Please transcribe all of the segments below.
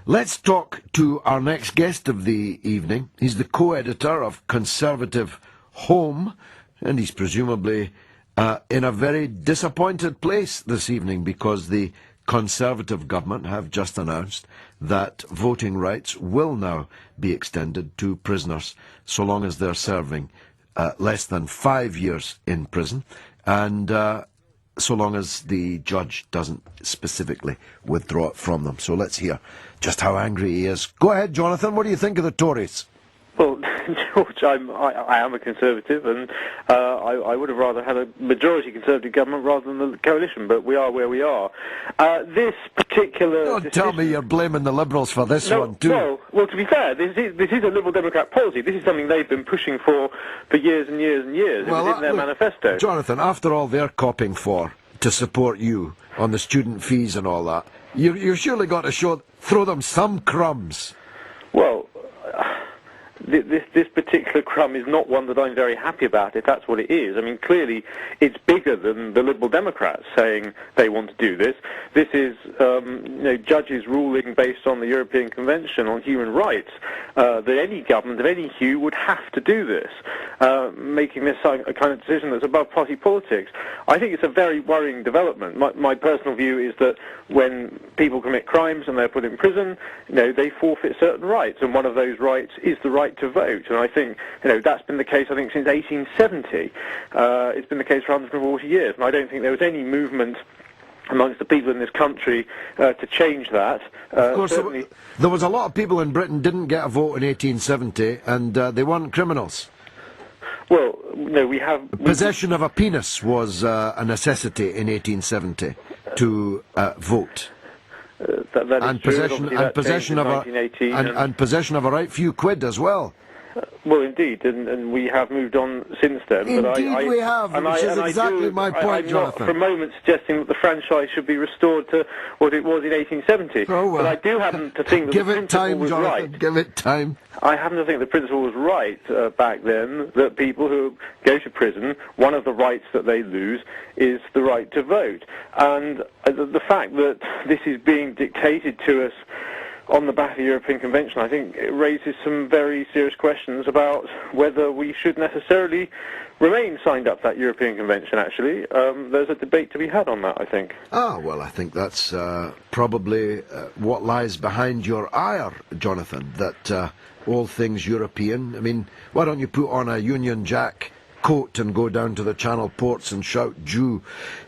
Let's talk to our next guest of the evening. He's the co-editor of Conservative Home, and he's presumably in a very disappointed place this evening because the Conservative government have just announced that voting rights will now be extended to prisoners so long as they're serving less than 5 years in prison, and so long as the judge doesn't specifically withdraw it from them. So let's hear just how angry he is. Go ahead, Jonathan. What do you think of the Tories? Well, George, I am a Conservative, and I would have rather had a majority Conservative government rather than the coalition, but we are where we are. This particular Don't tell me you're blaming the Liberals for this one, too. Well, to be fair, this is a Liberal Democrat policy. This is something they've been pushing for years and years and years. Well, it was in their manifesto. Jonathan, after all they're copying for to support you on the student fees and all that, you've surely got to throw them some crumbs. Well, this particular crumb is not one that I'm very happy about, if that's what it is. I mean, clearly, it's bigger than the Liberal Democrats saying they want to do this. This is, judges ruling based on the European Convention on Human Rights that any government of any hue would have to do this, making this a kind of decision that's above party politics. I think it's a very worrying development. My personal view is that when people commit crimes and they're put in prison, they forfeit certain rights, and one of those rights is the right to vote. And I think, that's been the case, since 1870. It's been the case for 140 years, and I don't think there was any movement amongst the people in this country to change that. Of course, there was a lot of people in Britain didn't get a vote in 1870, and they weren't criminals. Well, no, we have... Possession of a penis was a necessity in 1870 to vote. And possession of a right few quid as well. Well, indeed, and we have moved on since then. Indeed, we have, which is exactly my point, Jonathan. I'm not for a moment suggesting that the franchise should be restored to what it was in 1870. Oh, well. But I do happen to think that the principle was right. Give it time. I happen to think the principle was right back then, that people who go to prison, one of the rights that they lose is the right to vote. And the fact that this is being dictated to us on the back of the European Convention, I think it raises some very serious questions about whether we should necessarily remain signed up to that European Convention, actually. There's a debate to be had on that, I think. Well, I think that's probably what lies behind your ire, Jonathan, that all things European. I mean, why don't you put on a Union Jack coat and go down to the Channel ports and shout Jew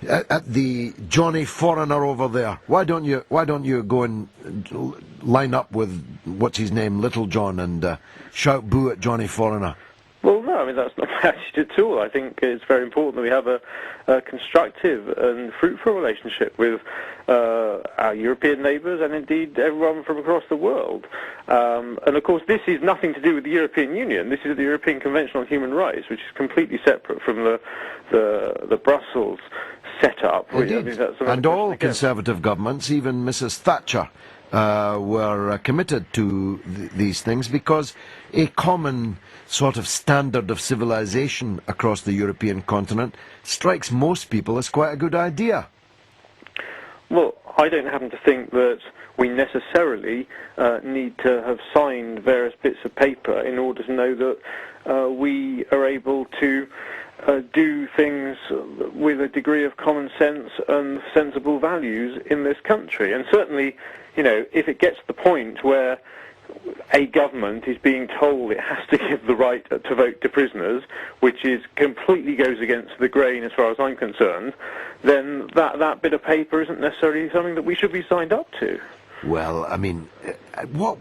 at the Johnny Foreigner over there? Why don't you go and line up with what's his name, Little John, and shout boo at Johnny Foreigner? Well, no, I mean, that's not my attitude at all. I think it's very important that we have a constructive and fruitful relationship with our European neighbours and indeed everyone from across the world. And of course, this is nothing to do with the European Union. This is the European Convention on Human Rights, which is completely separate from the Brussels setup. Indeed. And all Conservative governments, even Mrs. Thatcher, were committed to these things because a common sort of standard of civilization across the European continent strikes most people as quite a good idea. Well, I don't happen to think that we necessarily need to have signed various bits of paper in order to know that we are able to do things with a degree of common sense and sensible values in this country. And certainly, if it gets to the point where a government is being told it has to give the right to vote to prisoners, which completely goes against the grain as far as I'm concerned, then that bit of paper isn't necessarily something that we should be signed up to. Well, I mean, what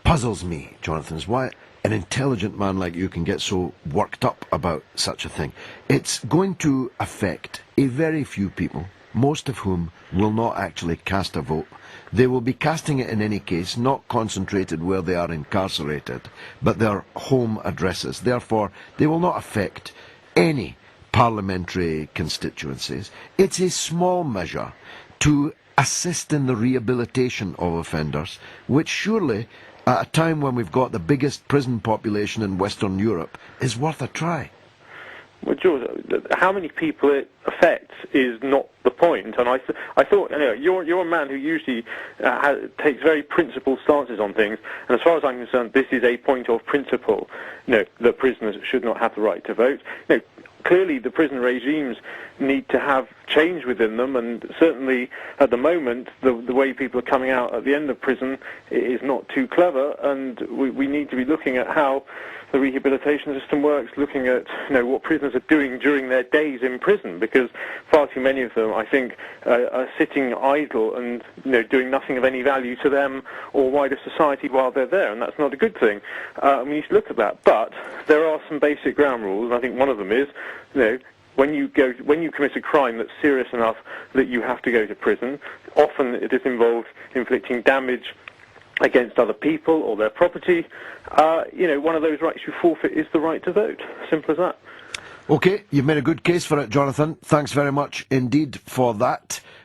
puzzles me, Jonathan, is why an intelligent man like you can get so worked up about such a thing. It's going to affect a very few people, most of whom will not actually cast a vote. They will be casting it in any case, not concentrated where they are incarcerated, but their home addresses. Therefore, they will not affect any parliamentary constituencies. It's a small measure to assist in the rehabilitation of offenders, which surely, at a time when we've got the biggest prison population in Western Europe, is worth a try. Well, George, how many people it affects is not the point. And I thought, you're a man who usually takes very principled stances on things. And as far as I'm concerned, this is a point of principle. That prisoners should not have the right to vote. Clearly, the prison regimes need to have change within them, and certainly at the moment, the way people are coming out at the end of prison is not too clever, and we need to be looking at how the rehabilitation system works, looking at what prisoners are doing during their days in prison, because far too many of them, I think, are sitting idle and doing nothing of any value to them or wider society while they're there, and that's not a good thing. We need to look at that, but there are some basic ground rules, and I think one of them is, when you commit a crime that's serious enough that you have to go to prison, often it is involved inflicting damage against other people or their property. One of those rights you forfeit is the right to vote. Simple as that. Okay, you've made a good case for it, Jonathan. Thanks very much indeed for that.